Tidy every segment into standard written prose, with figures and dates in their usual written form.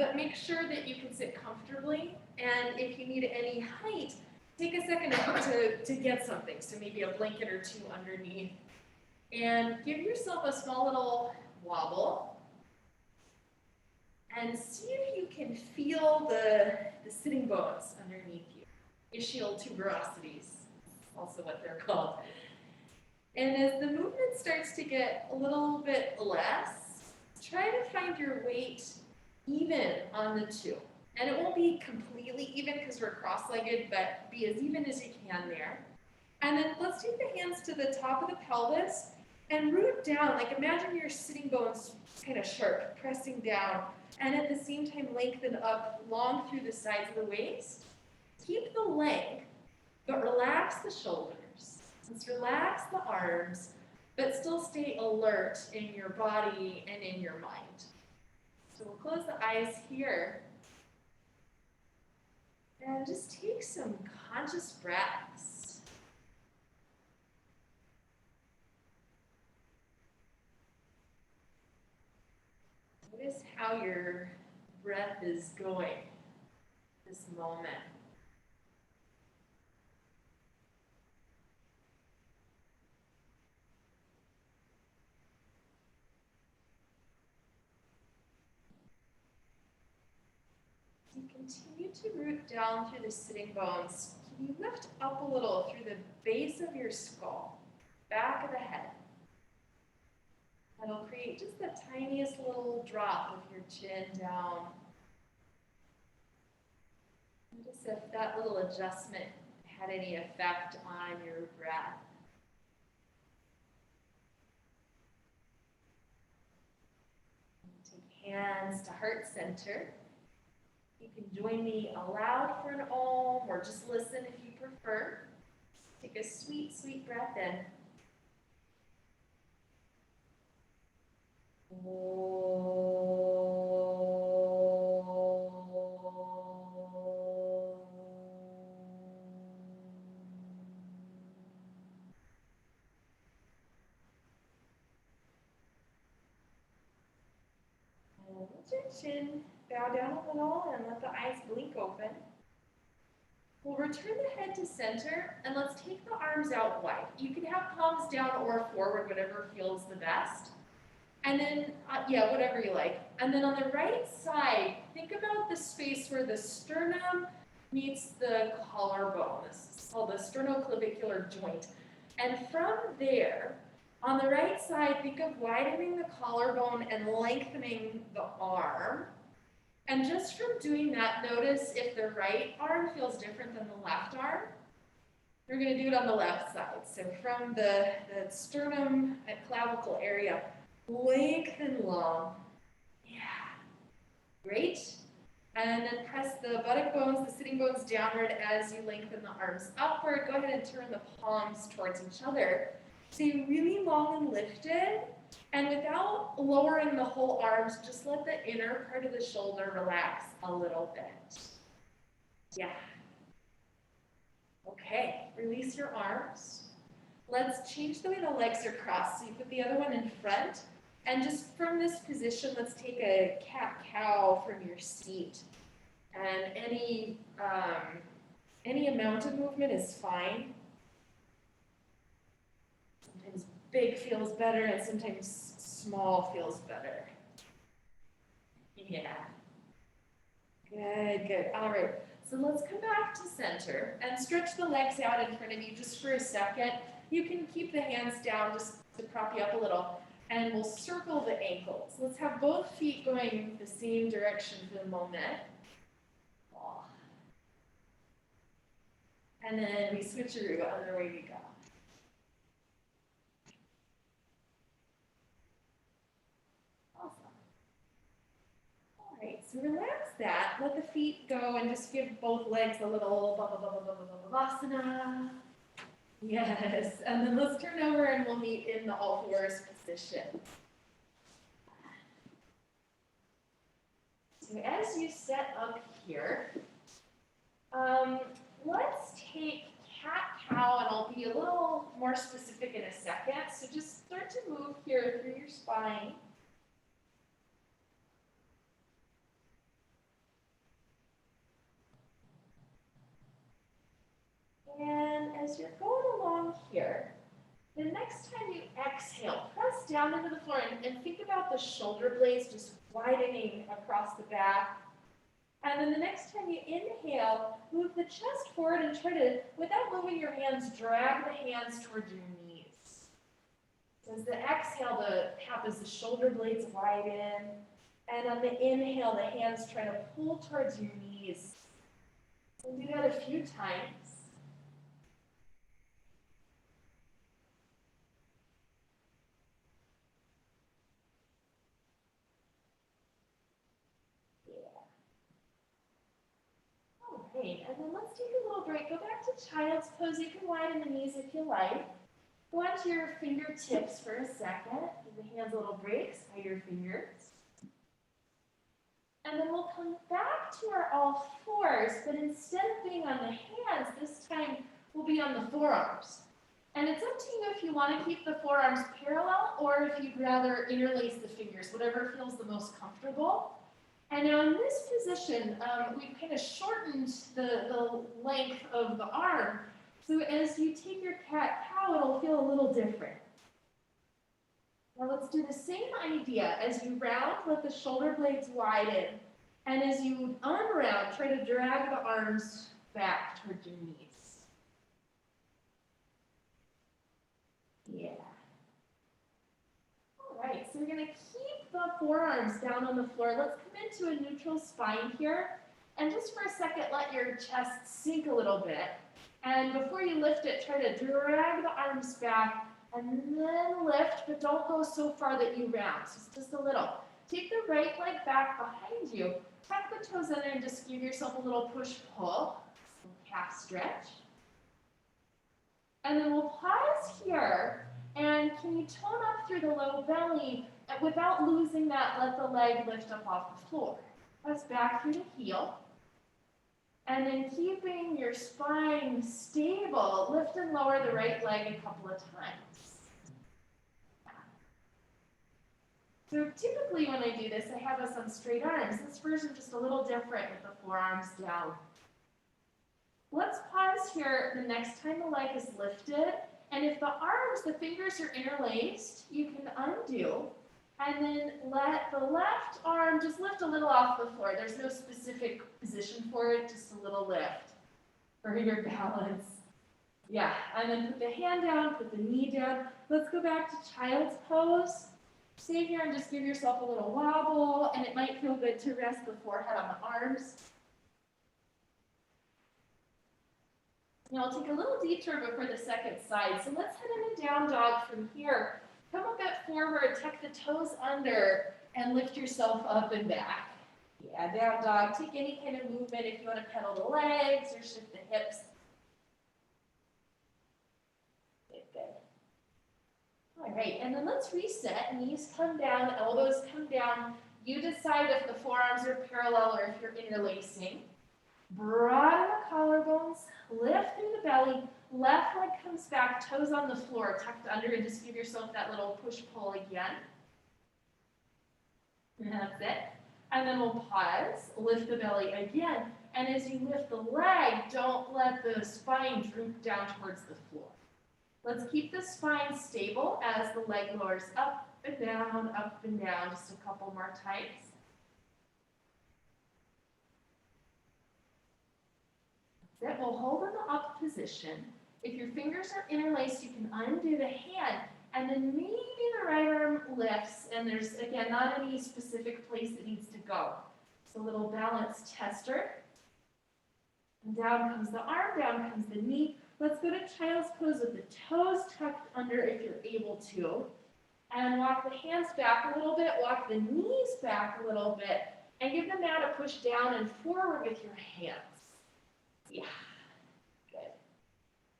but make sure that you can sit comfortably, and if you need any height, take a second to get something, so maybe a blanket or two underneath, and give yourself a small little wobble, and see if you can feel the sitting bones underneath you. Ischial tuberosities, also what they're called. And as the movement starts to get a little bit less, try to find your weight even on the two. And it won't be completely even because we're cross-legged, but be as even as you can there. And then let's take the hands to the top of the pelvis and root down. Like imagine your sitting bones kind of sharp, pressing down, and at the same time lengthen up long through the sides of the waist. Keep the length, but relax the shoulders. Let's relax the arms, but still stay alert in your body and in your mind. So we'll close the eyes here. And just take some conscious breaths. Notice how your breath is going this moment. You continue to root down through the sitting bones. Can you lift up a little through the base of your skull, back of the head? That'll create just the tiniest little drop of your chin down. Notice if that little adjustment had any effect on your breath. Take hands to heart center. You can join me aloud for an Om, or just listen if you prefer. Take a sweet, sweet breath in. Let your chin bow down a little and let the eyes blink open. We'll return the head to center, and let's take the arms out wide. You can have palms down or forward, whatever feels the best. And then, whatever you like. And then on the right side, think about the space where the sternum meets the collarbone. This is called the sternoclavicular joint. And from there, on the right side, think of widening the collarbone and lengthening the arm. And just from doing that, notice if the right arm feels different than the left arm. We're going to do it on the left side. So from the sternum and clavicle area, lengthen long. Yeah. Great. And then press the buttock bones, the sitting bones downward as you lengthen the arms upward. Go ahead and turn the palms towards each other. Stay really long and lifted. And without lowering the whole arms, just let the inner part of the shoulder relax a little bit. Yeah. Okay, release your arms. Let's change the way the legs are crossed. So you put the other one in front. And just from this position, let's take a cat-cow from your seat. And any amount of movement is fine. Sometimes big feels better, and sometimes small feels better. Yeah. Good, good. All right. So let's come back to center and stretch the legs out in front of you just for a second. You can keep the hands down just to prop you up a little. And we'll circle the ankles. Let's have both feet going the same direction for the moment. And then we switcheroo, other way we go. Awesome. All right, so relax that. Let the feet go and just give both legs a little Balasana. Yes, and then let's turn over and we'll meet in the all fours position. So as you set up here, let's take cat-cow, and I'll be a little more specific in a second. So just start to move here through your spine. as you're going along here, the next time you exhale, press down into the floor and think about the shoulder blades just widening across the back. And then the next time you inhale, move the chest forward and try to, without moving your hands, drag the hands towards your knees. So as the exhale happens, the shoulder blades widen. And on the inhale, the hands try to pull towards your knees. We'll do that a few times. Great, and then let's take a little break. Go back to child's pose. You can widen the knees if you like. Go onto your fingertips for a second. Give the hands a little break. Spread your fingers. And then we'll come back to our all fours, but instead of being on the hands, this time we'll be on the forearms. And it's up to you if you want to keep the forearms parallel or if you'd rather interlace the fingers, whatever feels the most comfortable. And now in this position, we've kind of shortened the length of the arm. So as you take your cat-cow, it'll feel a little different. Now let's do the same idea. As you round, let the shoulder blades widen. And as you unround, try to drag the arms back towards your knees. Yeah. All right, so we're going to keep the forearms down on the floor. Let's come into a neutral spine here. And just for a second, let your chest sink a little bit. And before you lift it, try to drag the arms back and then lift, but don't go so far that you round. So it's just a little. Take the right leg back behind you. Tuck the toes under and just give yourself a little push-pull. Calf stretch. And then we'll pause here. And can you tone up through the low belly? And without losing that, let the leg lift up off the floor. Press back through the heel. And then keeping your spine stable, lift and lower the right leg a couple of times. So typically when I do this, I have us on straight arms. This version just a little different with the forearms down. Let's pause here the next time the leg is lifted. And if the arms, the fingers are interlaced, you can undo. And then let the left arm just lift a little off the floor. There's no specific position for it, just a little lift for your balance. Yeah, and then put the hand down, put the knee down. Let's go back to child's pose. Stay here and just give yourself a little wobble, and it might feel good to rest the forehead on the arms. Now I'll take a little detour before the second side. So let's head into down dog from here. Come a bit forward, tuck the toes under, and lift yourself up and back. Yeah, down dog. Take any kind of movement if you want to pedal the legs or shift the hips. Good. All right, and then let's reset. Knees come down, elbows come down. You decide if the forearms are parallel or if you're interlacing. Broaden the collarbones, lift through the belly. Left leg comes back, toes on the floor, tucked under, and just give yourself that little push-pull again. And that's it. And then we'll pause, lift the belly again. And as you lift the leg, don't let the spine droop down towards the floor. Let's keep the spine stable as the leg lowers up and down, just a couple more times. That's it. We'll hold in the up position. If your fingers are interlaced, you can undo the hand, and then maybe the right arm lifts, and there's, again, not any specific place that needs to go. It's a little balance tester. And down comes the arm, down comes the knee. Let's go to child's pose with the toes tucked under if you're able to. And walk the hands back a little bit, walk the knees back a little bit, and give the mat a push down and forward with your hands. Yeah.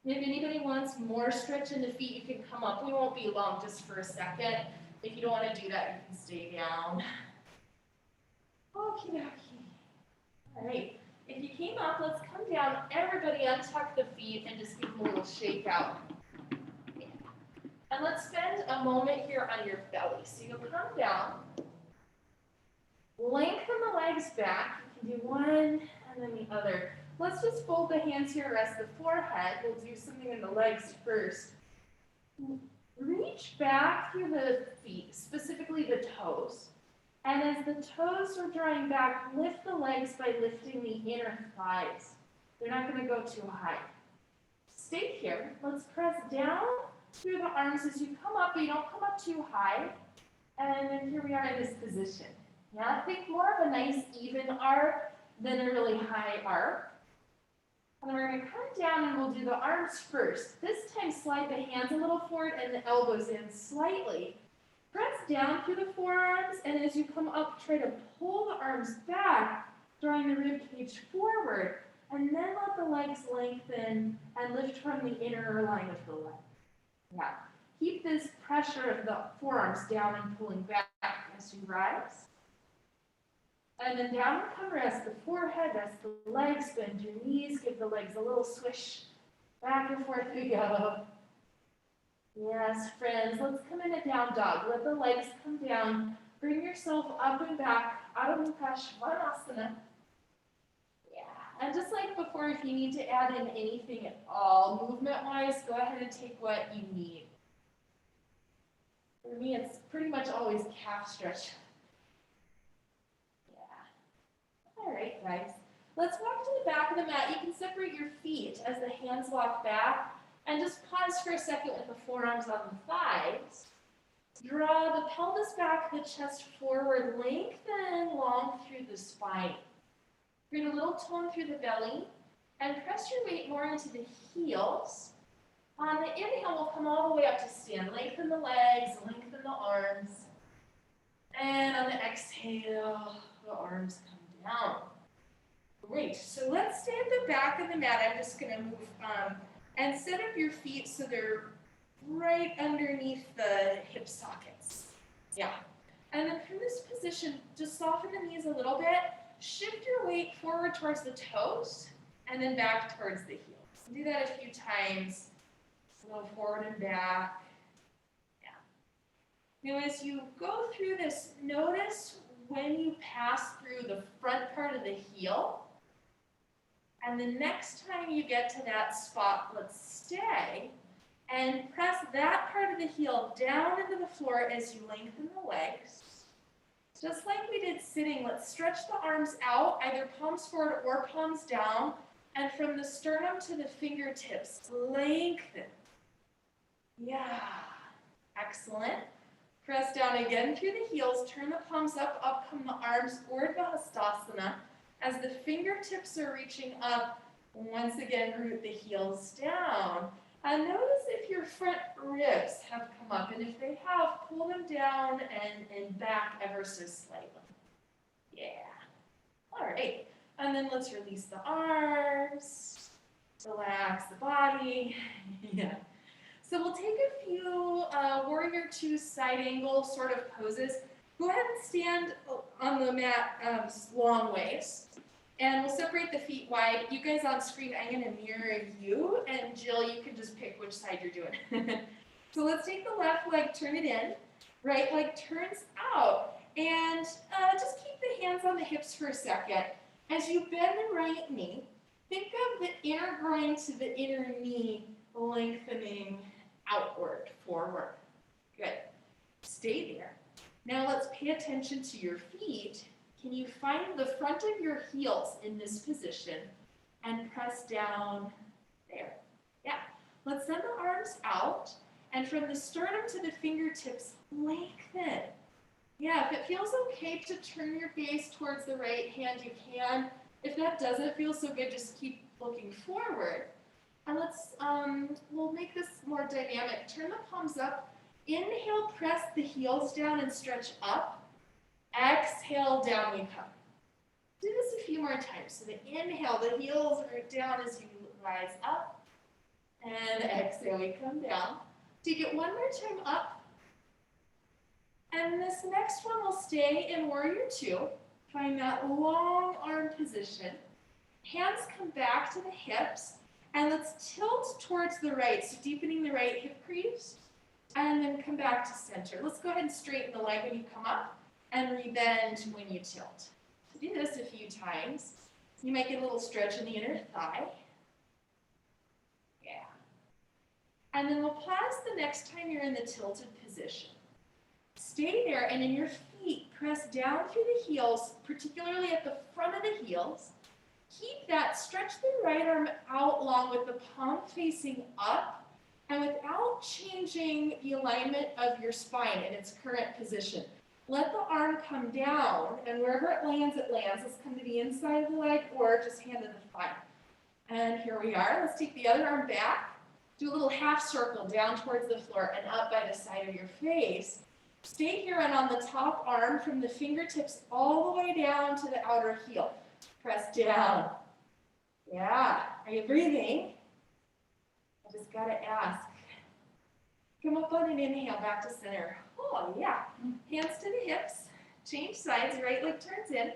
If anybody wants more stretch in the feet, you can come up. We won't be long, just for a second. If you don't want to do that, you can stay down. Okie dokie. All right. If you came up, let's come down. Everybody untuck the feet and just give them a little shake out. Yeah. And let's spend a moment here on your belly. So you'll come down. Lengthen the legs back. You can do one and then the other. Let's just fold the hands here, rest the forehead. We'll do something in the legs first. Reach back through the feet, specifically the toes. And as the toes are drawing back, lift the legs by lifting the inner thighs. They're not going to go too high. Stay here. Let's press down through the arms as you come up, but you don't come up too high. And then here we are in this position. Yeah, think more of a nice even arc than a really high arc. And then we're going to come down and we'll do the arms first. This time slide the hands a little forward and the elbows in slightly. Press down through the forearms, and as you come up, try to pull the arms back, drawing the rib cage forward, and then let the legs lengthen and lift from the inner line of the leg. Yeah. Keep this pressure of the forearms down and pulling back as you rise. And then downward come, rest the forehead, rest the legs, bend your knees, give the legs a little swish. Back and forth we go. Yes, friends, let's come in a down dog. Let the legs come down. Bring yourself up and back, Adho Mukha Svanasana. Yeah, and just like before, if you need to add in anything at all, movement-wise, go ahead and take what you need. For me, it's pretty much always calf stretch. Yeah. All right, guys. Let's walk to the back of the mat. You can separate your feet as the hands walk back. And just pause for a second with the forearms on the thighs. Draw the pelvis back, the chest forward, lengthen long through the spine. Bring a little tone through the belly, and press your weight more into the heels. On the inhale, we'll come all the way up to stand. Lengthen the legs, lengthen the arms. And on the exhale, the arms come down. Great, so let's stay at the back of the mat. I'm just gonna move and set up your feet so they're right underneath the hip sockets. Yeah. And then from this position, just soften the knees a little bit. Shift your weight forward towards the toes and then back towards the heels. Do that a few times. A little forward and back. Yeah. Now as you go through this, notice when you pass through the front part of the heel. And the next time you get to that spot, let's stay and press that part of the heel down into the floor as you lengthen the legs. Just like we did sitting, let's stretch the arms out, either palms forward or palms down, and from the sternum to the fingertips, lengthen. Yeah, excellent. Press down again through the heels, turn the palms up come the arms, Urdhva Hastasana. As the fingertips are reaching up, once again, root the heels down. And notice if your front ribs have come up, and if they have, pull them down and back ever so slightly. Yeah. All right. And then let's release the arms, relax the body. Yeah. So we'll take a few warrior two side angle sort of poses. Go ahead and stand on the mat long ways. And we'll separate the feet wide. You guys on screen, I'm going to mirror you. And Jill, you can just pick which side you're doing. So let's take the left leg, turn it in. Right leg turns out. And just keep the hands on the hips for a second. As you bend the right knee, think of the inner groin to the inner knee lengthening outward, forward. Good. Stay there. Now let's pay attention to your feet. Can you find the front of your heels in this position and press down there? Yeah. Let's send the arms out, and from the sternum to the fingertips, lengthen. Yeah, if it feels okay to turn your gaze towards the right hand, you can. If that doesn't feel so good, just keep looking forward. And let's, we'll make this more dynamic. Turn the palms up. Inhale, press the heels down and stretch up. Exhale, down we come. Do this a few more times. So the inhale, the heels root down as you rise up. And exhale, we come down. Take it one more time up. And this next one will stay in warrior two. Find that long arm position. Hands come back to the hips. And let's tilt towards the right, so deepening the right hip crease. And then come back to center. Let's go ahead and straighten the leg when you come up. And rebend when you tilt. So do this a few times. You might get a little stretch in the inner thigh. Yeah. And then we'll pause the next time you're in the tilted position. Stay there, and in your feet, press down through the heels, particularly at the front of the heels. Keep that, stretch the right arm out long with the palm facing up, and without changing the alignment of your spine in its current position. Let the arm come down, and wherever it lands, it lands. Let's come to the inside of the leg, or just hand to the thigh. And here we are. Let's take the other arm back. Do a little half circle down towards the floor and up by the side of your face. Stay here, and on the top arm, from the fingertips all the way down to the outer heel. Press down. Yeah. Are you breathing? I just got to ask. Come up on an inhale, back to center. Oh, yeah. Hands to the hips. Change sides. Right leg turns in.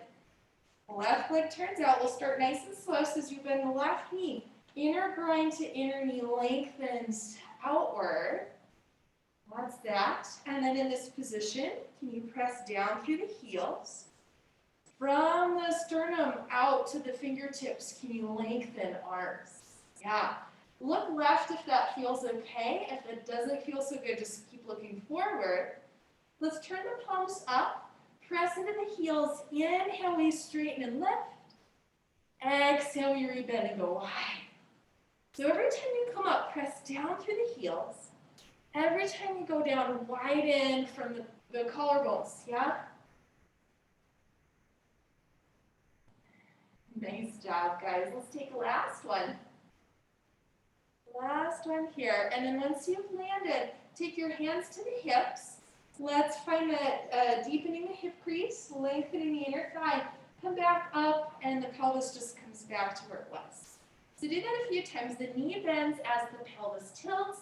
Left leg turns out. We'll start nice and slow. So as you bend the left knee, inner groin to inner knee lengthens outward. That's that. And then in this position, can you press down through the heels? From the sternum out to the fingertips, can you lengthen arms? Yeah. Look left if that feels okay. If it doesn't feel so good, just keep looking forward. Let's turn the palms up. Press into the heels. Inhale, we straighten and lift. Exhale, we rebend and go wide. So every time you come up, press down through the heels. Every time you go down, widen from the collarbones, yeah? Nice job, guys. Let's take a last one. Last one here. And then once you've landed, take your hands to the hips. Let's find that deepening the hip crease, lengthening the inner thigh. Come back up, and the pelvis just comes back to where it was. So do that a few times. The knee bends as the pelvis tilts,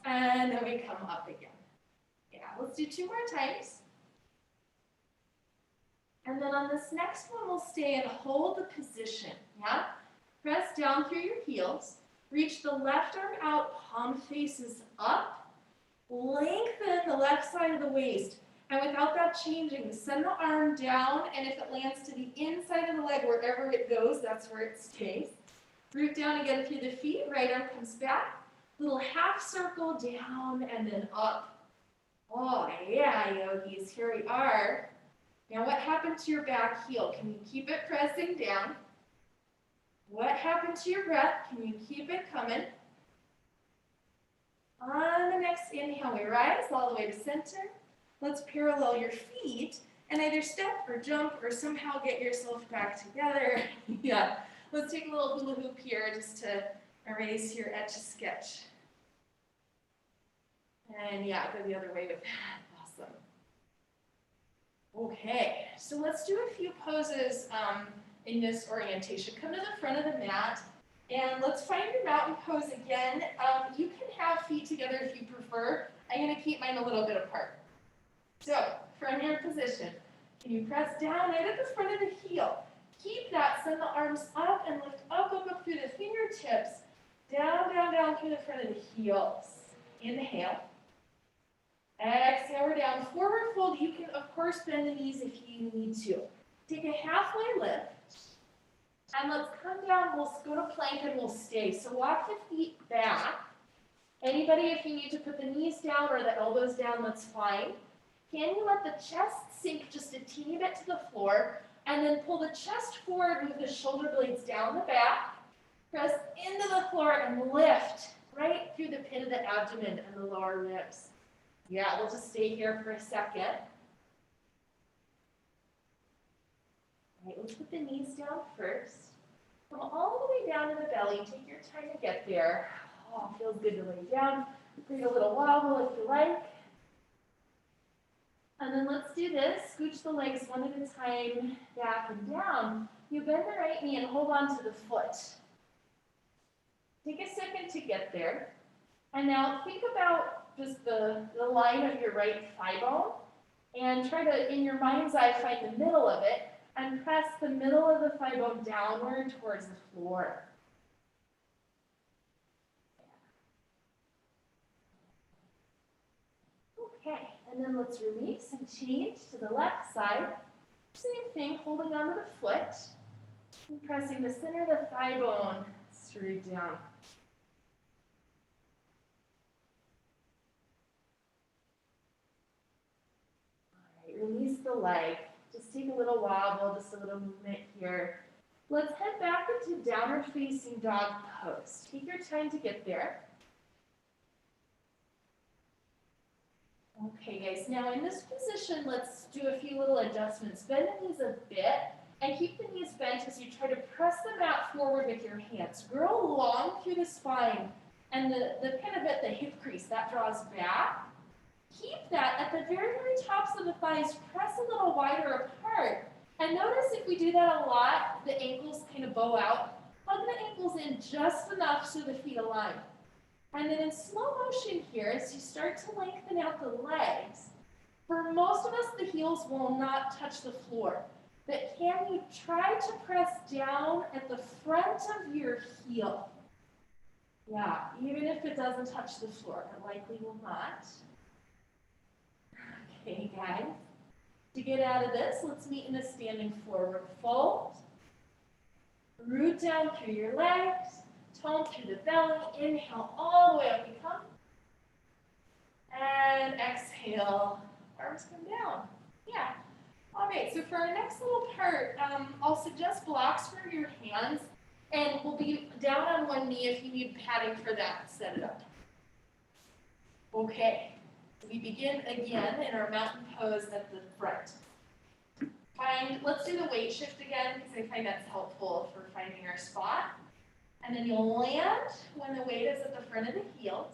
and then we come up again. Yeah, let's do 2 more times. And then on this next one, we'll stay and hold the position, yeah? Press down through your heels. Reach the left arm out, palm faces up. Lengthen the left side of the waist. And without that changing, send the arm down, and if it lands to the inside of the leg, wherever it goes, that's where it stays. Root down again through the feet. Right arm comes back. Little half circle down and then up. Oh, yeah, yogis, here we are. Now, what happened to your back heel? Can you keep it pressing down? What happened to your breath? Can you keep it coming? On the next inhale, we rise all the way to center. Let's parallel your feet and either step or jump or somehow get yourself back together. Yeah, let's take a little hula hoop here just to erase your etch-a-sketch. And yeah, go the other way with that. Awesome. Okay, so let's do a few poses in this orientation. Come to the front of the mat, and let's find your mountain pose again. You can have feet together if you prefer. I'm going to keep mine a little bit apart. So, from your position, can you press down right at the front of the heel? Keep that, send the arms up and lift up, up, up through the fingertips. Down, down, down through the front of the heels. Inhale. Exhale, we're down. Forward fold. You can, of course, bend the knees if you need to. Take a halfway lift. And let's come down. We'll go to plank and we'll stay. So walk the feet back. Anybody, if you need to put the knees down or the elbows down, that's fine. Can you let the chest sink just a teeny bit to the floor? And then pull the chest forward with the shoulder blades down the back. Press into the floor and lift right through the pit of the abdomen and the lower ribs. Yeah, we'll just stay here for a second. All right, let's put the knees down first. Come all the way down to the belly. Take your time to get there. Oh, feels good to lay down. Take a little wobble if you like. And then let's do this. Scooch the legs one at a time, back and down. You bend the right knee and hold on to the foot. Take a second to get there. And now think about just the line of your right thigh bone. And try to, in your mind's eye, find the middle of it. And press the middle of the thigh bone downward towards the floor. Okay, and then let's release and change to the left side. Same thing, holding onto the foot. And pressing the center of the thigh bone straight down. All right, release the leg. Just take a little wobble, just a little movement here. Let's head back into downward facing dog pose. Take your time to get there. Okay, guys, now in this position, let's do a few little adjustments. Bend the knees a bit and keep the knees bent as you try to press the mat forward with your hands. Grow long through the spine and the pivot at the hip crease, that draws back. Keep that at the very, very tops of the thighs, press a little wider apart. And notice if we do that a lot, the ankles kind of bow out. Hug the ankles in just enough so the feet align. And then in slow motion here, as you start to lengthen out the legs, for most of us, the heels will not touch the floor. But can you try to press down at the front of your heel? Yeah, even if it doesn't touch the floor, it likely will not. Okay, guys. To get out of this, let's meet in a standing forward fold. Root down through your legs. Tone through the belly. Inhale all the way up you come. And exhale. Arms come down. Yeah. All right, so for our next little part, I'll suggest blocks for your hands. And we'll be down on one knee. If you need padding for that, set it up. Okay. We begin again in our mountain pose at the front. Let's do the weight shift again because I find that's helpful for finding our spot. And then you'll land when the weight is at the front of the heels.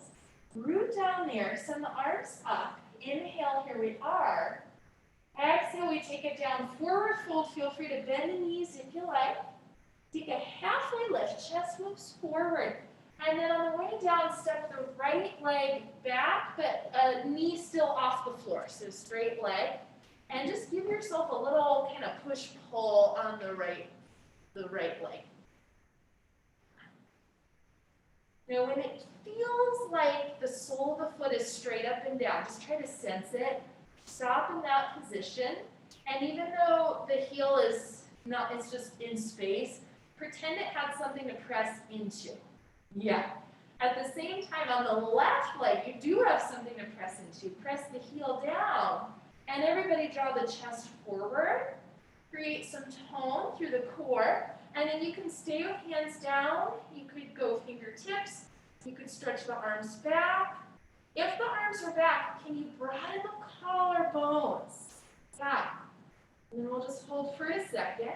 Root down there, send the arms up. Inhale, here we are. Exhale, we take it down, forward fold. Feel free to bend the knees if you like. Take a halfway lift, chest moves forward. And then on the way down, step the right leg back, but knee still off the floor, so straight leg. And just give yourself a little kind of push-pull on the right leg. Now when it feels like the sole of the foot is straight up and down, just try to sense it. Stop in that position. And even though the heel is not, it's just in space, pretend it had something to press into. Yeah. At the same time, on the left leg, you do have something to press into. Press the heel down. And everybody draw the chest forward. Create some tone through the core. And then you can stay with hands down. You could go fingertips. You could stretch the arms back. If the arms are back, can you broaden the collarbones? Yeah. And then we'll just hold for a second.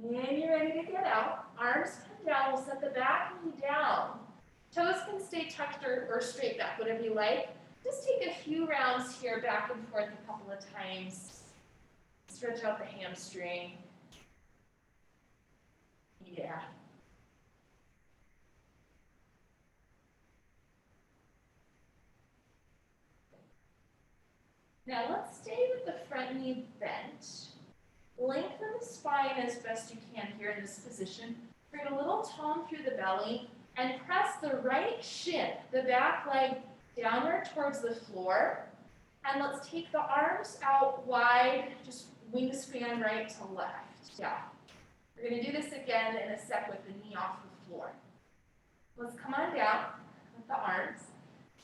And you're ready to get out. Arms come down. We'll set the back knee down. Toes can stay tucked or straight back, whatever you like. Just take a few rounds here, back and forth a couple of times. Stretch out the hamstring. Yeah. Now let's stay with the front knee bent. Lengthen the spine as best you can here in this position. Bring a little tone through the belly and press the right shin, the back leg, downward towards the floor. And let's take the arms out wide, just wingspan right to left. Yeah. We're going to do this again in a sec with the knee off the floor. Let's come on down with the arms.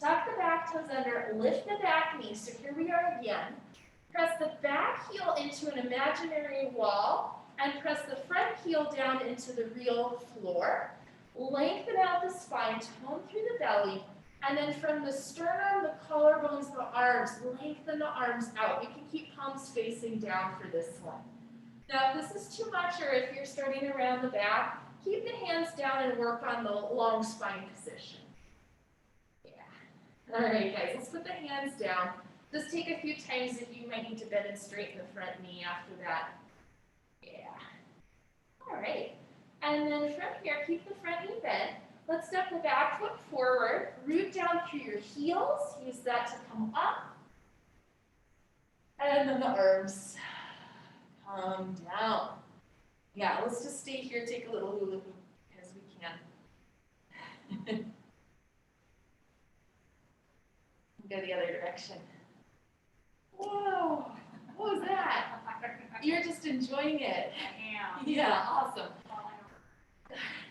Tuck the back toes under, lift the back knee. So here we are again. Press the back heel into an imaginary wall and press the front heel down into the real floor. Lengthen out the spine, tone through the belly, and then from the sternum, the collarbones, the arms, lengthen the arms out. You can keep palms facing down for this one. Now, if this is too much or if you're starting around the back, keep the hands down and work on the long spine position. Yeah. All right, guys, let's put the hands down. Just take a few times if you might need to bend and straighten the front knee after that. Yeah. All right. And then from here, keep the front knee bent. Let's step the back foot forward. Root down through your heels. Use that to come up. And then the arms come down. Yeah, let's just stay here, take a little hula hoop as we can. Go the other direction. Whoa, what was that? You're just enjoying it. I am. Yeah, awesome.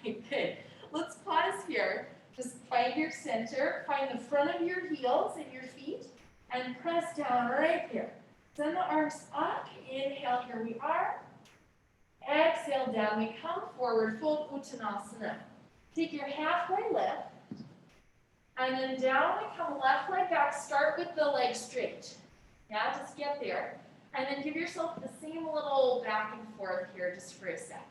Good. Let's pause here. Just find your center, find the front of your heels and your feet, and press down right here. Send the arms up. Inhale, here we are. Exhale down. We come forward, fold Uttanasana. Take your halfway lift, and then down we come left leg back. Start with the leg straight. Yeah, just get there. And then give yourself the same little back and forth here just for a second.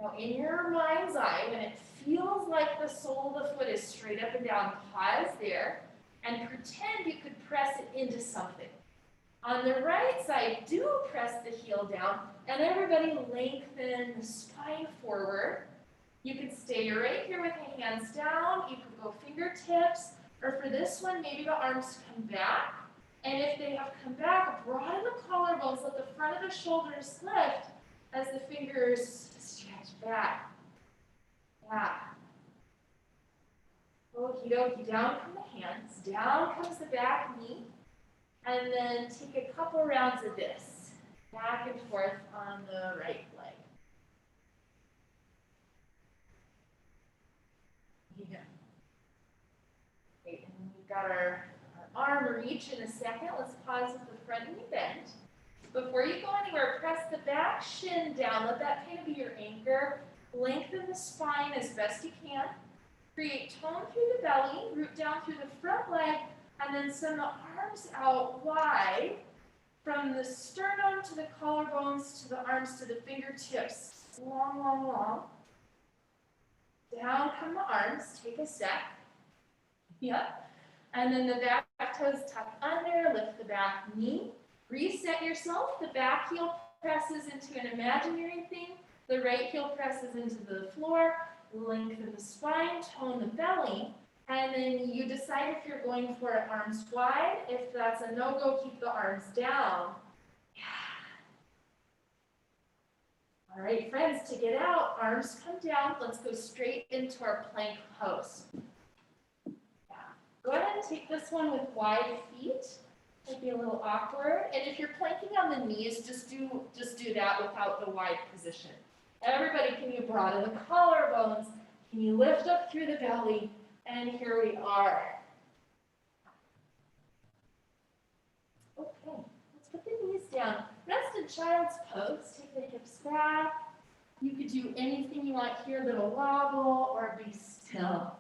Now in your mind's eye, when it feels like the sole of the foot is straight up and down, pause there and pretend you could press it into something. On the right side, do press the heel down, and everybody lengthen the spine forward. You can stay right here with the hands down. You can go fingertips, or for this one, maybe the arms come back. And if they have come back, broaden the collarbones, let the front of the shoulders lift as the fingers stretch back. Yeah. Okie dokie, down come the hands, down comes the back knee, and then take a couple rounds of this, back and forth on the right leg. Yeah. Okay, and then we've got our arm reach in a second. Let's pause with the front knee bend. Before you go anywhere, press the back shin down. Let that kind of be your anchor. Lengthen the spine as best you can. Create tone through the belly, root down through the front leg, and then send the arms out wide from the sternum to the collarbones to the arms to the fingertips. Long, long, long. Down come the arms. Take a step. Yep. And then the back toes tuck under, lift the back knee. Reset yourself. The back heel presses into an imaginary thing. The right heel presses into the floor. Lengthen the spine, tone the belly. And then you decide if you're going for it arms wide. If that's a no-go, keep the arms down. Yeah. All right, friends, to get out, arms come down. Let's go straight into our plank pose. Go ahead and take this one with wide feet. Might be a little awkward. And if you're planking on the knees, just do that without the wide position. Everybody, can you broaden the collarbones? Can you lift up through the belly? And here we are. Okay, let's put the knees down. Rest in child's pose. Take the hips back. You could do anything you want here, little wobble or be still.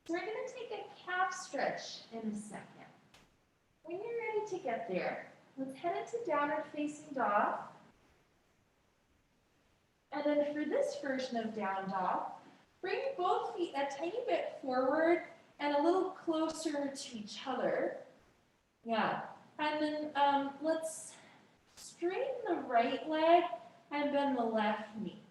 So we're going to take a calf stretch in a second. When you're ready to get there, let's head into downward facing dog. And then for this version of down dog, bring both feet a tiny bit forward and a little closer to each other. Yeah. And then let's straighten the right leg and bend the left knee.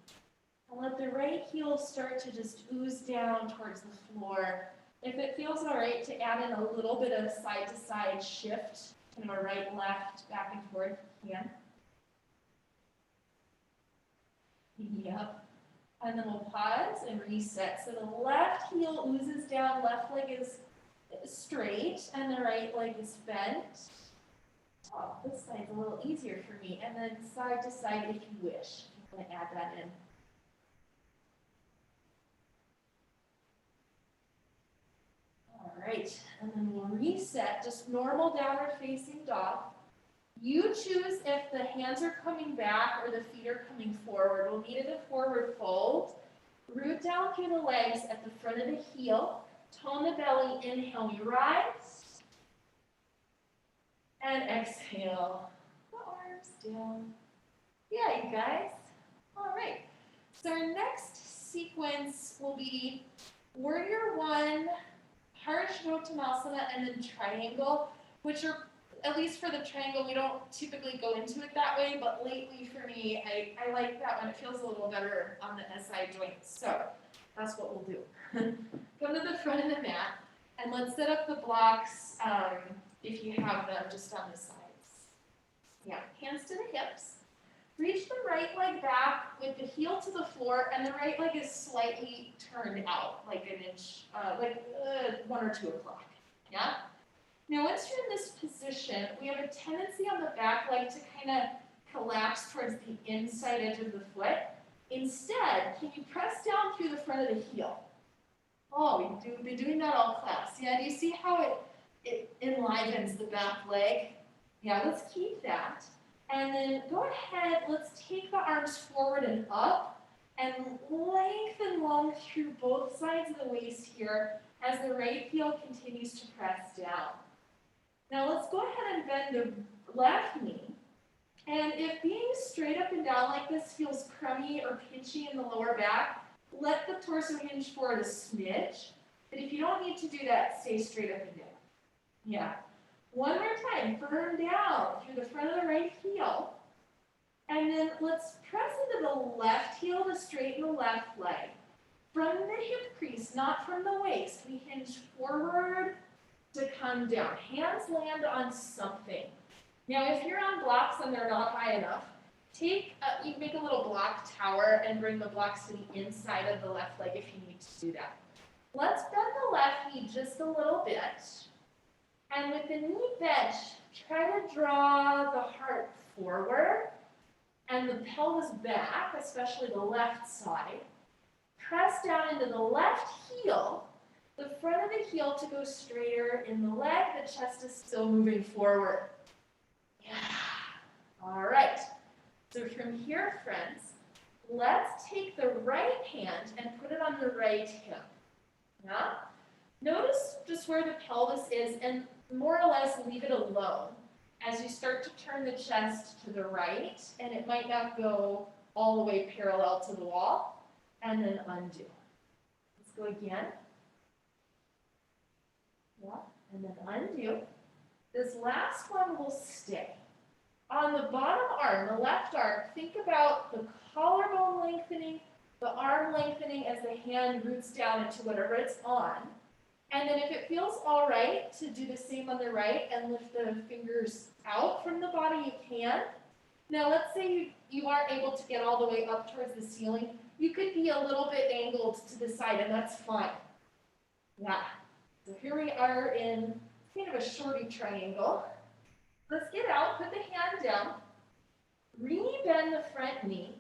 And let the right heel start to just ooze down towards the floor. If it feels all right to add in a little bit of side-to-side shift, kind of a right, left, back and forth, you can. Yep. And then we'll pause and reset. So the left heel oozes down, left leg is straight, and the right leg is bent. Oh, this side's a little easier for me. And then side to side if you wish. I'm going to add that in. All right, and then we'll reset, just normal downward facing dog. You choose if the hands are coming back or the feet are coming forward. We'll meet in a forward fold. Root down through the legs at the front of the heel. Tone the belly, inhale, we rise. And exhale, the arms down. Yeah, you guys. All right, so our next sequence will be Warrior One, Parsvottanasana, and then triangle, which are, at least for the triangle, we don't typically go into it that way, but lately for me, I like that one. It feels a little better on the SI joints. So that's what we'll do. Come to the front of the mat, and let's set up the blocks if you have them just on the sides. Yeah, hands to the hips. Reach the right leg back with the heel to the floor, and the right leg is slightly turned out, like an inch, 1 or 2 o'clock. Yeah? Now, once you're in this position, we have a tendency on the back leg to kind of collapse towards the inside edge of the foot. Instead, can you press down through the front of the heel? Oh, we've been doing that all class. Yeah, do you see how it enlivens the back leg? Yeah, let's keep that. And then go ahead, let's take the arms forward and up and lengthen long through both sides of the waist here as the right heel continues to press down. Now let's go ahead and bend the left knee. And if being straight up and down like this feels crummy or pinchy in the lower back, let the torso hinge forward a smidge. But if you don't need to do that, stay straight up and down. Yeah. One more time, firm down through the front of the right heel. And then let's press into the left heel to straighten the left leg. From the hip crease, not from the waist, we hinge forward to come down. Hands land on something. Now, if you're on blocks and they're not high enough, you can make a little block tower and bring the blocks to the inside of the left leg if you need to do that. Let's bend the left knee just a little bit. And with the knee bent, try to draw the heart forward and the pelvis back, especially the left side. Press down into the left heel, the front of the heel to go straighter in the leg, the chest is still moving forward. Yeah. All right. So from here, friends, let's take the right hand and put it on the right hip. Yeah? Notice just where the pelvis is and more or less leave it alone as you start to turn the chest to the right, and it might not go all the way parallel to the wall, and then undo. Let's go again. Yeah, and then undo. This last one will stay. On the bottom arm, the left arm, think about the collarbone lengthening, the arm lengthening as the hand roots down into whatever it's on. And then if it feels all right to do the same on the right and lift the fingers out from the body, you can. Now let's say you aren't able to get all the way up towards the ceiling. You could be a little bit angled to the side, and that's fine. Yeah. So here we are in kind of a shorty triangle. Let's get out, put the hand down, re-bend the front knee,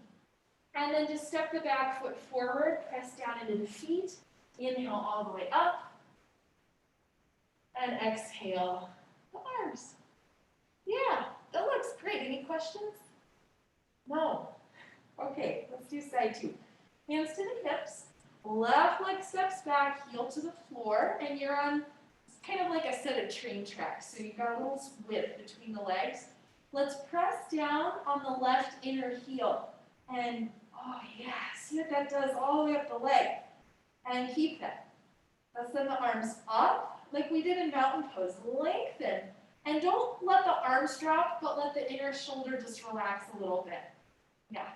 and then just step the back foot forward, press down into the feet, inhale all the way up, and exhale the arms. Yeah, that looks great. Any questions? No. Okay, let's do side two. Hands to the hips, left leg steps back, heel to the floor, and you're on kind of like a set of train tracks. So you've got a little width between the legs. Let's press down on the left inner heel. And, oh yeah, see what that does all the way up the leg. And keep that. Let's send the arms up like we did in mountain pose. Lengthen. And don't let the arms drop, but let the inner shoulder just relax a little bit. Yeah.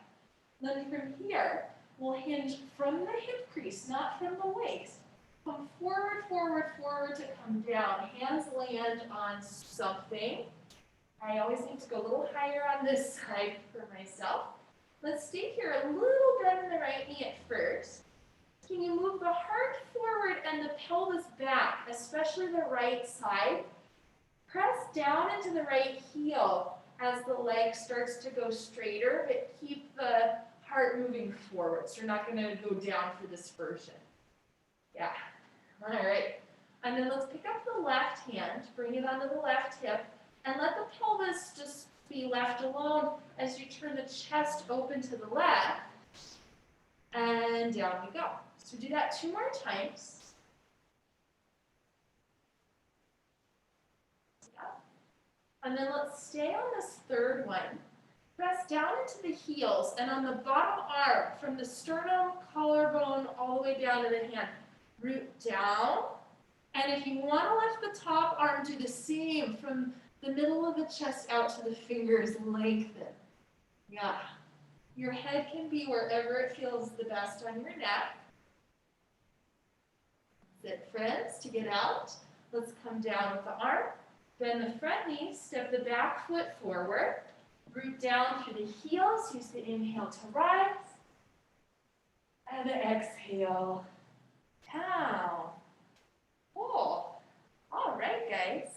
Then from here, we'll hinge from the hip crease, not from the waist. Come forward, forward, forward to come down. Hands land on something. I always need to go a little higher on this side for myself. Let's stay here, a little bend in the right knee at first. Can you move the heart forward and the pelvis back, especially the right side? Press down into the right heel as the leg starts to go straighter, but keep the heart moving forward. So you're not going to go down for this version. Yeah. All right. And then let's pick up the left hand, bring it onto the left hip, and let the pelvis just be left alone as you turn the chest open to the left. And down we go. So do that 2 more times. Yeah. And then let's stay on this third one. Press down into the heels and on the bottom arm, from the sternum, collarbone, all the way down to the hand. Root down. And if you want to lift the top arm, do the same from the middle of the chest out to the fingers, lengthen. Yeah. Your head can be wherever it feels the best on your neck. That's it, friends. To get out, let's come down with the arm. Bend the front knee, step the back foot forward. Root down through the heels. Use the inhale to rise. And the exhale down. Oh, all right, guys.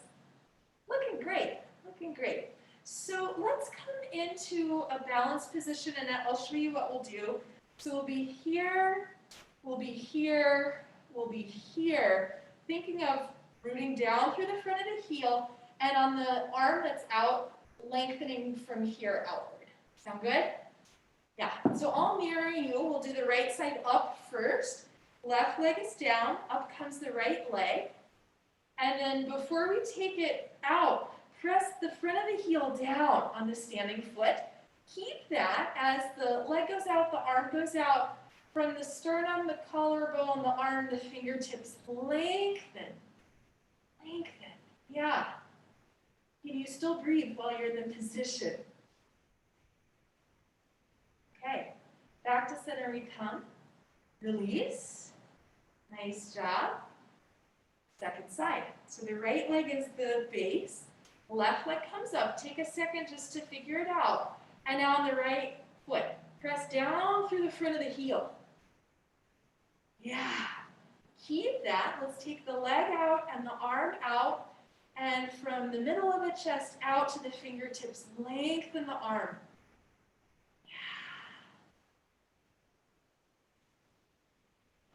Looking great, looking great. So let's come into a balanced position, and I'll show you what we'll do. So we'll be here, we'll be here, we'll be here. Thinking of rooting down through the front of the heel, and on the arm that's out, lengthening from here outward. Sound good? Yeah, so I'll mirror you. We'll do the right side up first. Left leg is down, up comes the right leg. And then before we take it out, press the front of the heel down on the standing foot. Keep that as the leg goes out, the arm goes out. From the sternum, the collarbone, the arm, the fingertips, lengthen. Lengthen, yeah. Can you still breathe while you're in the position? Okay, back to center we come. Release. Nice job. Second side. So the right leg is the base. Left leg comes up. Take a second just to figure it out. And now on the right foot, press down through the front of the heel. Yeah. Keep that. Let's take the leg out and the arm out. And from the middle of the chest out to the fingertips, lengthen the arm.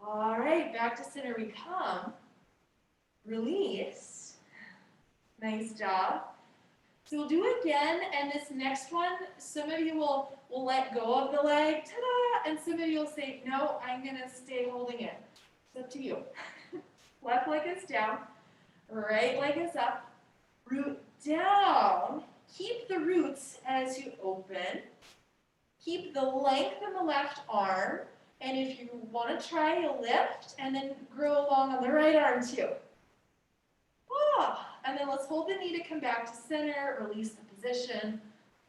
All right, back to center we come. Release. Nice job. So we'll do it again, and this next one, some of you will let go of the leg, ta-da, and some of you will say, no, I'm gonna stay holding it. It's up to you. Left leg is down, right leg is up, root down. Keep the roots as you open. Keep the length in the left arm. And if you want to try, you'll lift and then grow along on the right arm too. Oh, and then let's hold the knee to come back to center, release the position.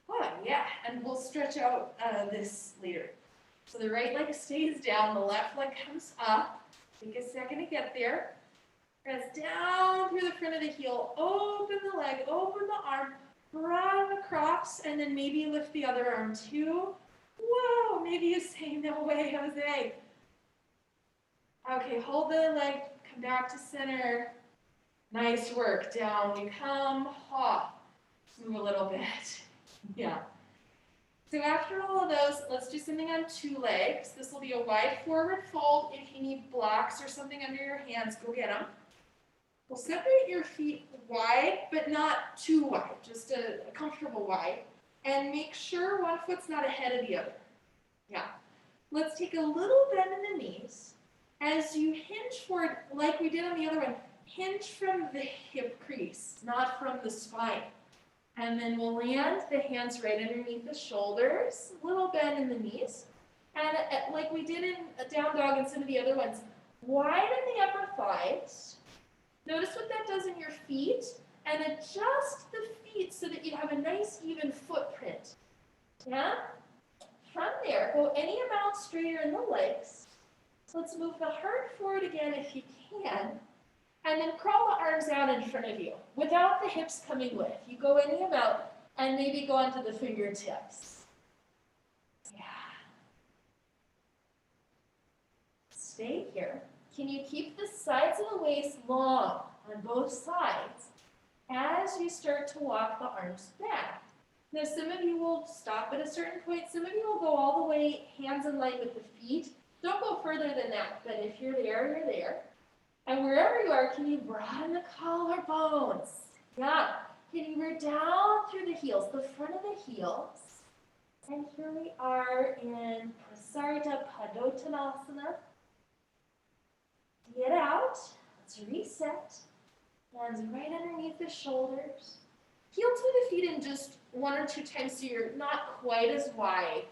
Oh, yeah, and we'll stretch out this later. So the right leg stays down, the left leg comes up. Take a second to get there. Press down through the front of the heel, open the leg, open the arm, broaden across, and then maybe lift the other arm too. Whoa, maybe you say, no way, Jose. Okay, hold the leg, come back to center. Nice work, down we come, ha. Move a little bit, yeah. So after all of those, let's do something on two legs. This will be a wide forward fold. If you need blocks or something under your hands, go get them. We'll separate your feet wide, but not too wide, just a comfortable wide. And make sure one foot's not ahead of the other. Yeah. Let's take a little bend in the knees. As you hinge forward, like we did on the other one, hinge from the hip crease, not from the spine. And then we'll land the hands right underneath the shoulders, a little bend in the knees. And like we did in a down dog and some of the other ones, widen the upper thighs. Notice what that does in your feet. And adjust the feet so that you have a nice even footprint. Yeah? From there, go any amount straighter in the legs. So let's move the heart forward again if you can. And then crawl the arms out in front of you without the hips coming with. You go any amount and maybe go onto the fingertips. Yeah. Stay here. Can you keep the sides of the waist long on both sides? As you start to walk the arms back. Now some of you will stop at a certain point, some of you will go all the way hands in line with the feet. Don't go further than that, but if you're there, you're there. And wherever you are, can you broaden the collarbones? Yeah. Can you root down through the heels, the front of the heels. And here we are in Prasarita Padottanasana. Get out. Let's reset. Hands right underneath the shoulders. Heel to the feet in just one or two times so you're not quite as wide.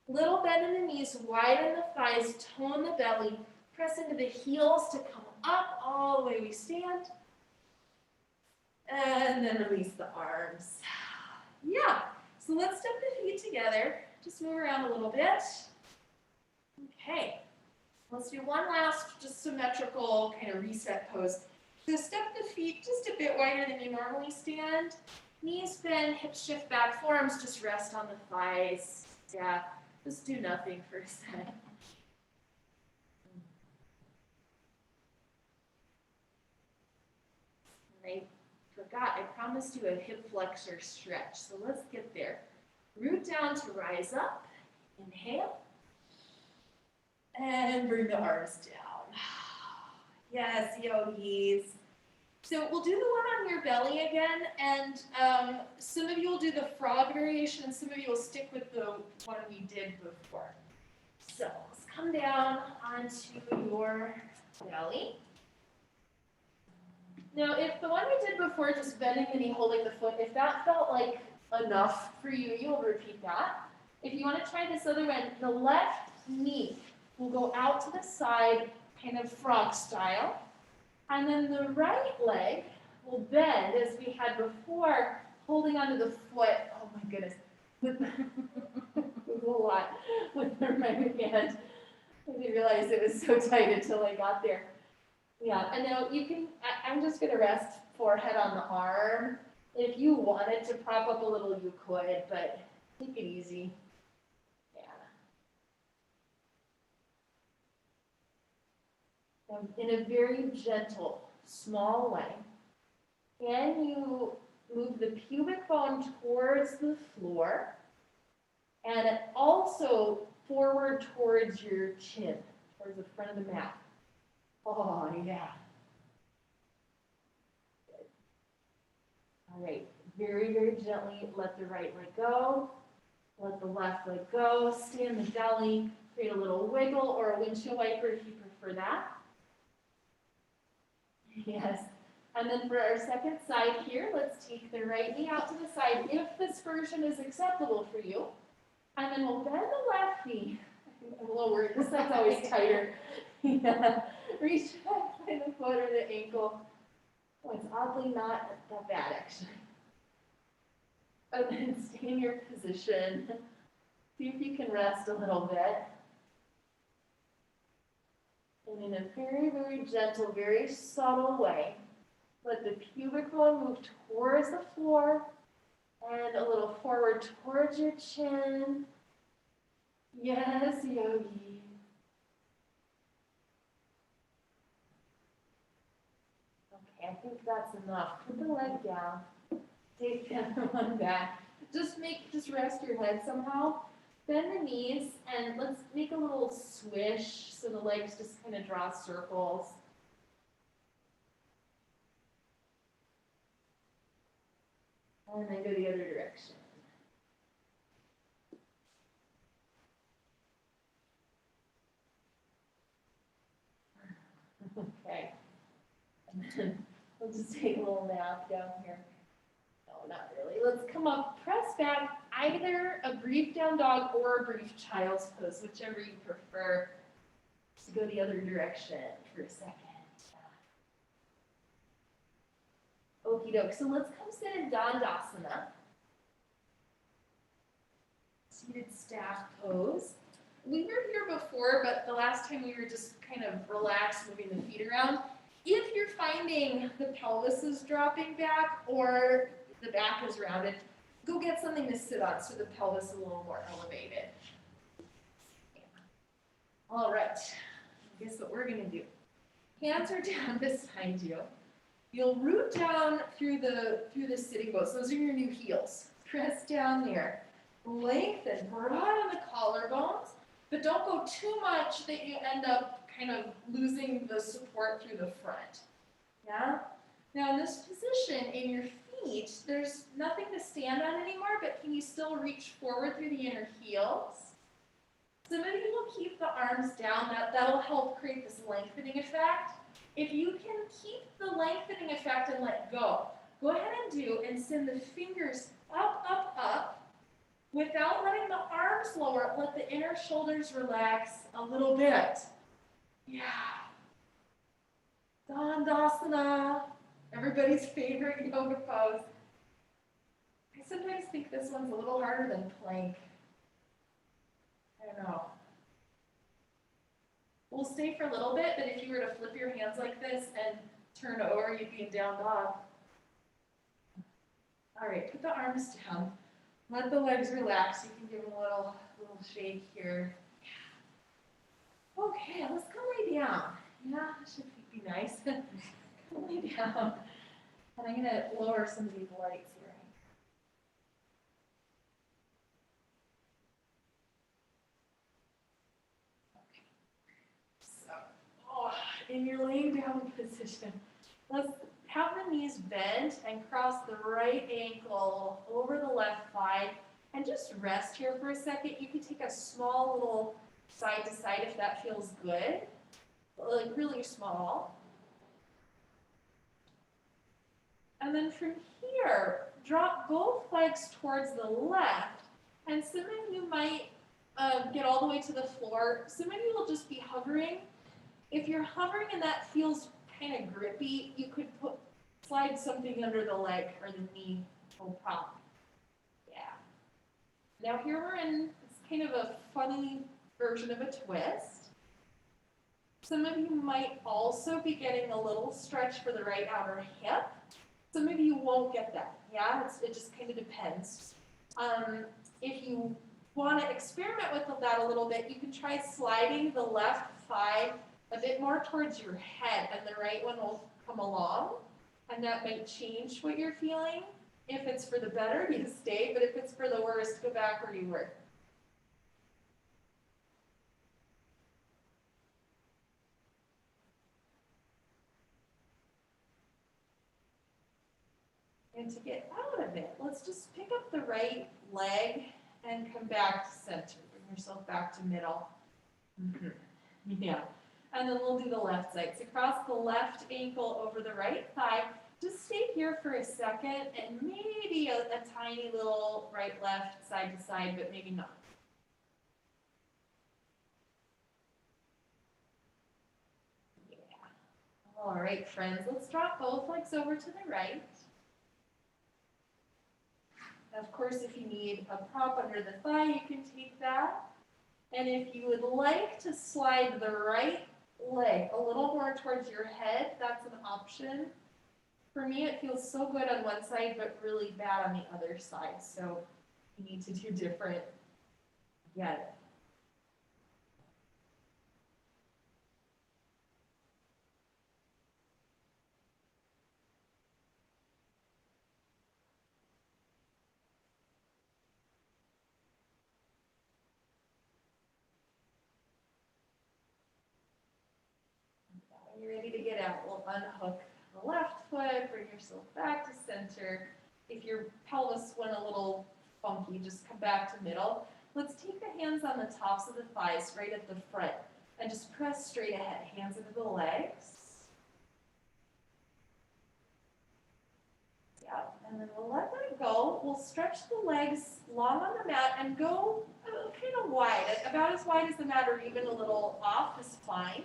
Little bend in the knees, widen the thighs, tone the belly. Press into the heels to come up all the way we stand. And then release the arms. Yeah, so let's step the feet together. Just move around a little bit. Okay, let's do one last just symmetrical kind of reset pose. So step the feet just a bit wider than you normally stand. Knees bend, hips shift back, forearms just rest on the thighs. Yeah, just do nothing for a sec. I forgot, I promised you a hip flexor stretch, so let's get there. Root down to rise up, inhale, and bring the arms down. Yes, yogis. So we'll do the one on your belly again, and some of you will do the frog variation, and some of you will stick with the one we did before. So let's come down onto your belly. Now, if the one we did before, just bending the knee, holding the foot, if that felt like enough for you, you'll repeat that. If you want to try this other one, the left knee will go out to the side, kind of frog style. And then the right leg will bend as we had before, holding onto the foot. Oh my goodness, with a lot with the right hand. I didn't realize it was so tight until I got there. Yeah, and now you can, I'm just gonna rest forehead on the arm. If you wanted to prop up a little, you could, but take it easy. In a very gentle, small way. Can you move the pubic bone towards the floor and also forward towards your chin, towards the front of the mat? Oh, yeah. Good. All right, very, very gently let the right leg go. Let the left leg go. Stay in the belly. Create a little wiggle or a windshield wiper if you prefer that. Yes. And then for our second side here, let's take the right knee out to the side if this version is acceptable for you. And then we'll bend the left knee. I'm a little worried. This side's always tighter. Yeah. Reach back by the foot or the ankle. Oh, it's oddly not that bad, actually. And then stay in your position. See if you can rest a little bit. And in a very, very gentle, very subtle way, let the pubic bone move towards the floor and a little forward towards your chin. Yes, yogi. Okay, I think that's enough. Put the leg down. Take the other one back. Just rest your head somehow. Bend the knees, and let's make a little swish so the legs just kind of draw circles. And then go the other direction. Okay. And then we'll just take a little nap down here. No, not really. Let's come up, press back, either a brief down dog or a brief child's pose, whichever you prefer. Just go the other direction for a second. Okie doke. So let's come sit in Dandasana. Seated staff pose. We were here before, but the last time we were just kind of relaxed, moving the feet around. If you're finding the pelvis is dropping back or the back is rounded, go get something to sit on so the pelvis is a little more elevated. Yeah. All right, guess what we're gonna do. Hands are down beside you. You'll root down through the sitting bones. Those are your new heels. Press down there. Lengthen, broaden the collarbones, but don't go too much that you end up kind of losing the support through the front. Yeah? Now in this position, in your feet, there's nothing to stand on anymore, but can you still reach forward through the inner heels? Some of you will keep the arms down. That'll help create this lengthening effect. If you can keep the lengthening effect and let go, go ahead and send the fingers up, up, up. Without letting the arms lower, let the inner shoulders relax a little bit. Yeah. Dandasana, everybody's favorite yoga pose. I sometimes think this one's a little harder than plank. I don't know. We'll stay for a little bit, but if you were to flip your hands like this and turn over, you'd be in down dog. All right, put the arms down. Let the legs relax. You can give them a little shake here. Okay, let's come lay down. Yeah, that should be nice. Come lay down. And I'm gonna lower some of these lights here. Okay. So, in your laying down position, let's have the knees bent and cross the right ankle over the left thigh and just rest here for a second. You can take a small little side to side if that feels good, like really small. And then from here, drop both legs towards the left. And some of you might get all the way to the floor. Some of you will just be hovering. If you're hovering and that feels kind of grippy, you could slide something under the leg or the knee, no problem. Yeah. Now here we're in, it's kind of a funny version of a twist. Some of you might also be getting a little stretch for the right outer hip. Some of you won't get that. Yeah, it just kind of depends. If you want to experiment with that a little bit, you can try sliding the left thigh a bit more towards your head, and the right one will come along, and that might change what you're feeling. If it's for the better, you stay, but if it's for the worst, go back where you were. And to get out of it, let's just pick up the right leg and come back to center. Bring yourself back to middle. Mm-hmm. Yeah. And then we'll do the left side. So cross the left ankle over the right thigh. Just stay here for a second and maybe a tiny little right, left, side to side, but maybe not. Yeah. All right, friends, let's drop both legs over to the right. Of course, if you need a prop under the thigh, you can take that. And if you would like to slide the right leg a little more towards your head, that's an option. For me, it feels so good on one side, but really bad on the other side. So you need to do different. Get it. When you're ready to get out, we'll unhook the left foot, bring yourself back to center. If your pelvis went a little funky, just come back to middle. Let's take the hands on the tops of the thighs right at the front and just press straight ahead, hands into the legs. Yeah, and then we'll let that go. We'll stretch the legs long on the mat and go kind of wide, about as wide as the mat or even a little off is fine.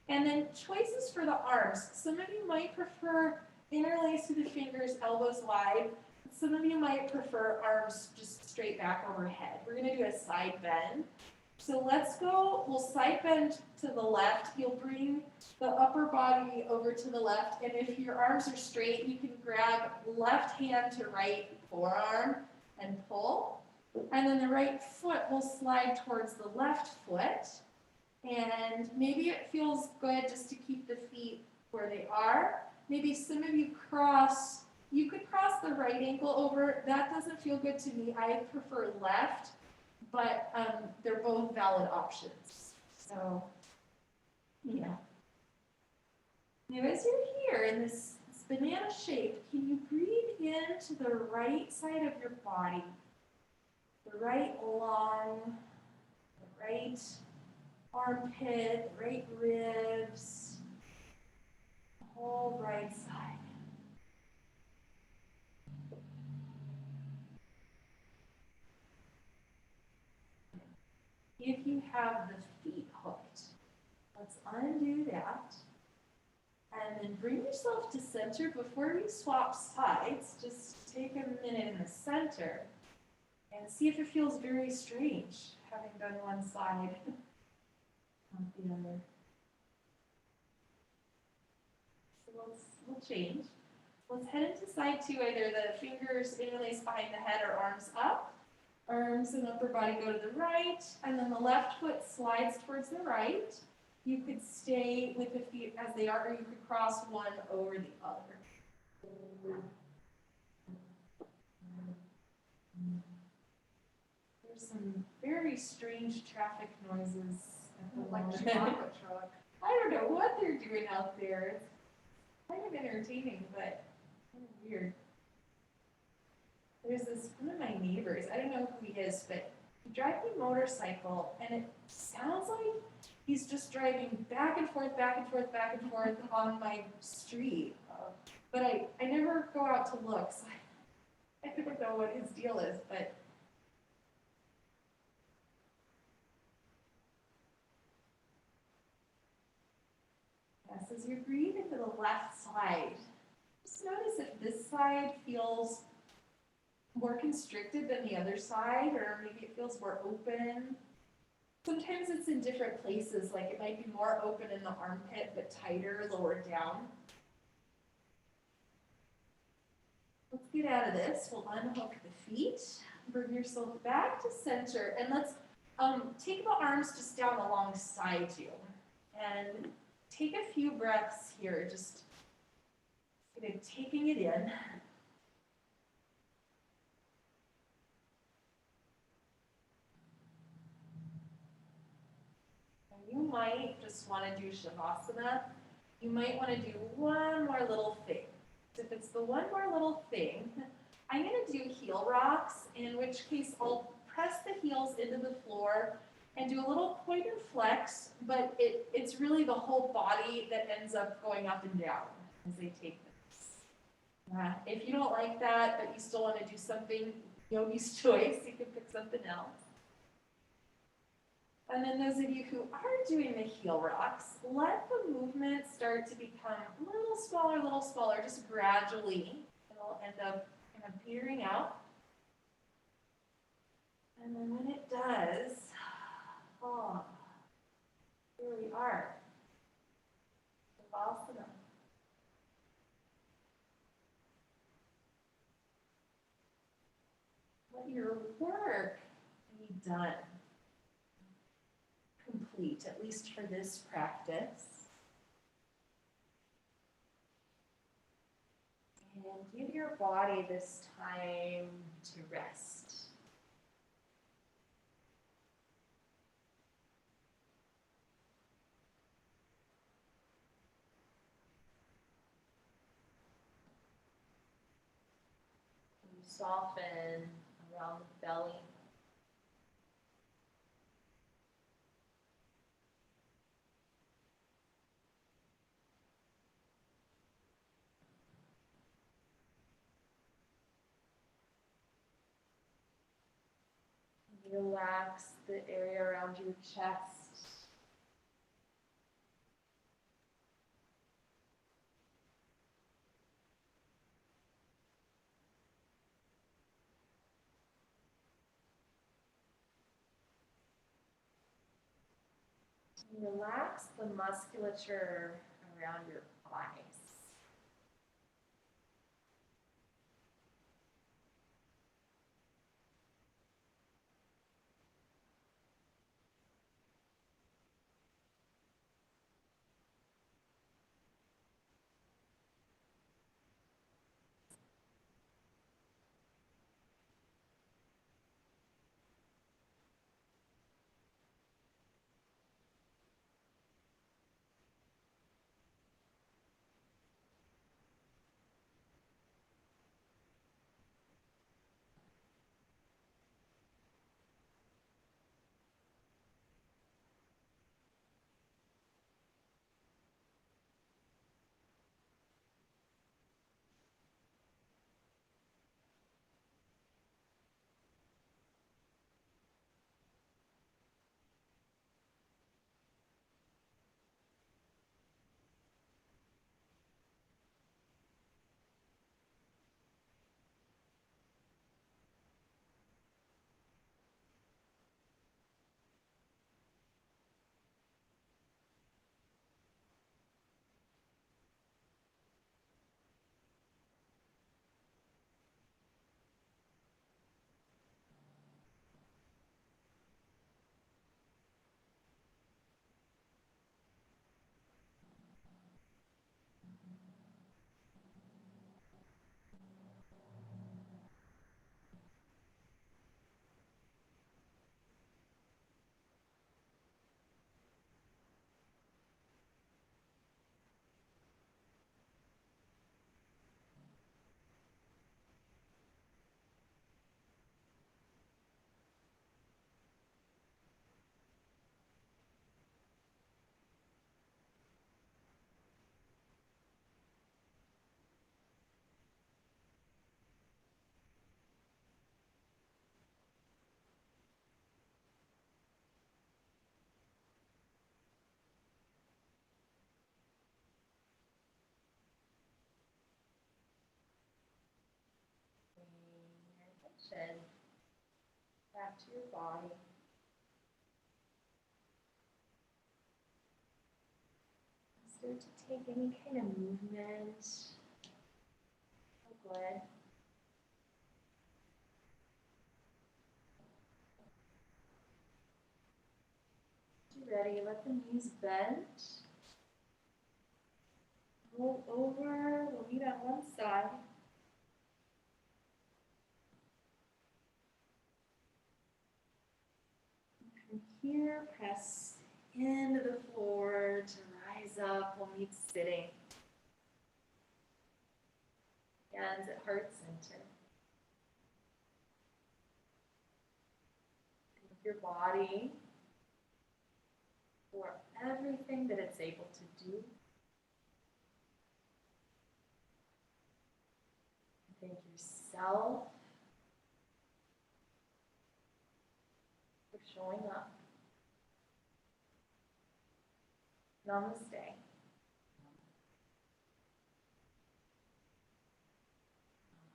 And then choices for the arms. Some of you might prefer interlace through the fingers, elbows wide. Some of you might prefer arms just straight back overhead. We're going to do a side bend. So let's go, we'll side bend to the left. You'll bring the upper body over to the left. And if your arms are straight, you can grab left hand to right forearm and pull. And then the right foot will slide towards the left foot. And maybe it feels good just to keep the feet where they are. Maybe some of you you could cross the right ankle over. That doesn't feel good to me. I prefer left, but they're both valid options. So, yeah. Now as you're here in this banana shape, can you breathe into the right side of your body? The right lung, the right armpit, right ribs, the whole right side. If you have the feet hooked, let's undo that. And then bring yourself to center. Before we swap sides, just take a minute in the center and see if it feels very strange having done one side. Not the other. So we'll change. Let's head into side two, either the fingers interlace behind the head or arms up. Arms and upper body go to the right, and then the left foot slides towards the right. You could stay with the feet as they are, or you could cross one over the other. There's some very strange traffic noises at the Like a moment. chocolate truck. I don't know what they're doing out there. It's kind of entertaining, but kind of weird. There's this one of my neighbors, I don't know who he is, but he drives a motorcycle, and it sounds like he's just driving back and forth, back and forth, back and forth on my street. But I never go out to look, so I don't know what his deal is, but yes, as you breathe into the left side, just notice if this side feels more constricted than the other side, or maybe it feels more open. Sometimes it's in different places, like it might be more open in the armpit, but tighter lower down. Let's get out of this. We'll unhook the feet, bring yourself back to center, and let's take the arms just down alongside you. And take a few breaths here, just kind of taking it in. You might just want to do Shavasana. You might want to do one more little thing. If it's the one more little thing, I'm going to do heel rocks, in which case I'll press the heels into the floor and do a little point and flex, but it's really the whole body that ends up going up and down as they take this. If you don't like that, but you still want to do something, yogi's choice, you can pick something else. And then those of you who are doing the heel rocks, let the movement start to become a little smaller, just gradually. It'll end up kind of petering out. And then when it does, oh, here we are. Shavasana. Let your work be done. Complete, at least for this practice. And give your body this time to rest. You soften around the belly. Relax the area around your chest. Relax the musculature around your eyes. attention back to your body. Start to take any kind of movement. Oh, good. Get ready, let the knees bend. Roll over, we'll meet on one side. From here, press into the floor to rise up. We'll meet sitting. Hands at heart center. With your body for everything that it's able to do. Thank yourself for showing up. Namaste.